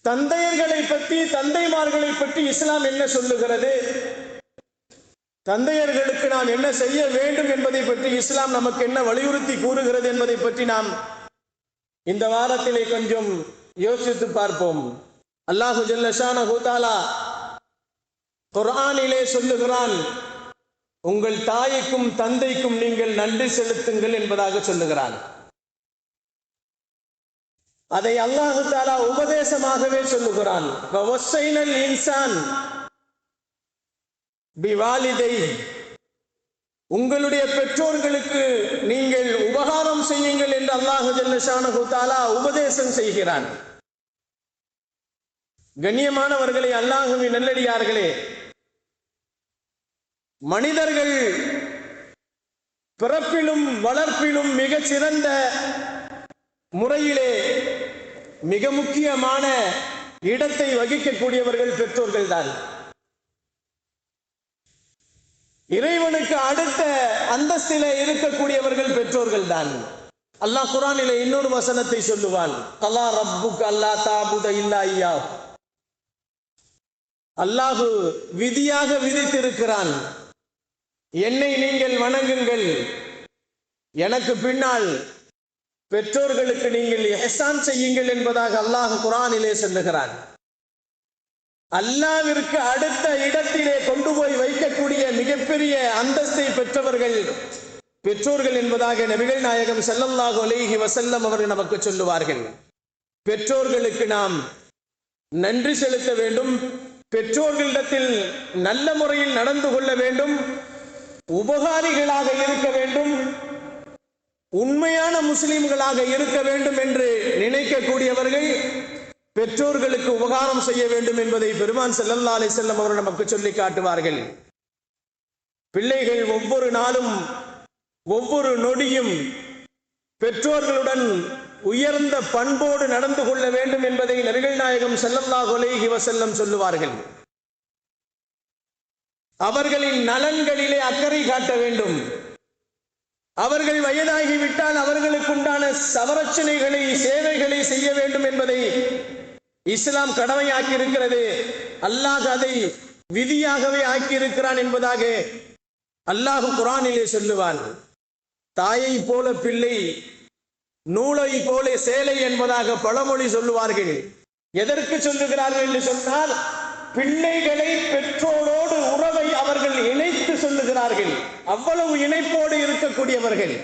தந்தையர்களை பற்றி, தந்தைமார்களை பற்றி இஸ்லாம் என்ன சொல்லுகிறது, தந்தையர்களுக்கு நாம் என்ன செய்ய வேண்டும் என்பதை பற்றி இஸ்லாம் நமக்கு என்ன வலியுறுத்தி கூறுகிறது என்பதை பற்றி நாம் இந்த வாரத்திலே கொஞ்சம் யோசித்து பார்ப்போம். அல்லாஹு ஜல்ல ஷானஹு தஆலா குர்ஆனிலே சொல்லுகிறான், உங்கள் தாய்க்கும் தந்தைக்கும் நீங்கள் நன்றி செலுத்துங்கள் என்பதாக சொல்லுகிறான். அதை அல்லாஹு தஆலா உபதேசமாகவே சொல்லுகிறான். வவஸ்ஸைனல் இன்சான் பிவாலிதை, உங்களுடைய பெற்றோர்களுக்கு நீங்கள் உபகாரம் செய்யுங்கள் என்று அல்லாஹு ஜல்ல ஷானஹு தஆலா உபதேசம் செய்கிறான். கண்ணியமானவர்களே, அல்லாஹ்வின் நல்லடியார்களே, மனிதர்கள் பிறப்பிலும் வளர்ப்பிலும் மிகச் சிறந்த முறையிலே மிக முக்கியமான இடத்தை வகிக்கக்கூடியவர்கள் பெற்றோர்கள் தான். இறைவனுக்கு அடுத்த அந்தஸ்திலே இருக்கக்கூடியவர்கள் பெற்றோர்கள் தான். அல்லாஹ் குர்ஆனிலே இன்னொரு வசனத்தை சொல்லுவான், கலா ரப்புக அல்லா தஅபுத இல்லா இய்யா. அல்லாஹ் விதியாக விதித்திருக்கிறான், என்னை நீங்கள் வணங்குங்கள், எனக்கு பின்னால் பெற்றோர்களுக்கு நீங்கள் இஹ்சான் செய்யுங்கள் என்பதாக அல்லாஹ் குர்ஆனிலே சொல்லுகிறான். அல்லாஹ்விற்கு அடுத்த இடத்திலே கொண்டு போய் வைக்கக்கூடிய மிகப்பெரிய அந்தஸ்தை பெற்றவர்கள் பெற்றோர்கள் என்பதாக நபிகள் நாயகம் ஸல்லல்லாஹு அலைஹி வஸல்லம் அவர்கள் நமக்கு சொல்லுவார்கள். பெற்றோர்களுக்கு நாம் நன்றி செலுத்த வேண்டும், பெற்றோர்களிடத்தில் நல்ல முறையில் நடந்து கொள்ள வேண்டும், உபகாரிகளாக இருக்க வேண்டும், உண்மையான முஸ்லிம்களாக இருக்க வேண்டும் என்று நினைக்கக்கூடியவர்கள் பெற்றோர்களுக்கு உபகாரம் செய்ய வேண்டும் என்பதை பெருமான் ஸல்லல்லாஹு அலைஹி வஸல்லம் அவர்கள் நமக்கு சொல்லி காட்டுவார்கள். பிள்ளைகள் ஒவ்வொரு நாளும் ஒவ்வொரு நொடியும் பெற்றோர்களுடன் உயர்ந்த பண்போடு நடந்து கொள்ள வேண்டும் என்பதை நபிகள் நாயகம் ஸல்லல்லாஹு அலைஹி வஸல்லம் சொல்லுவார்கள். அவர்களின் நலன்களிலே அக்கறை காட்ட வேண்டும். அவர்கள் வயதாகிவிட்டால் அவர்களுக்கு உண்டான சவரட்சணைகளை, சேவைகளை செய்ய வேண்டும் என்பதை இஸ்லாம் கடமையாக்கி இருக்கிறது. அல்லாஹ் அதை விதியாகவே ஆக்கி இருக்கிறான் என்பதாக அல்லாஹ் குர்ஆனிலே சொல்லுவான். தாயை போல பிள்ளை, நூலை போல சேலை என்பதாக பழமொழி சொல்லுவார்கள். எதற்கு சொல்லுகிறார்கள் என்று சொன்னால், பிள்ளைகளை பெற்றோரோடு உறவை அவர்கள் இணைத்து சொல்லுகிறார்கள். அவ்வளவு இணைப்போடு இருக்கக்கூடியவர்கள்.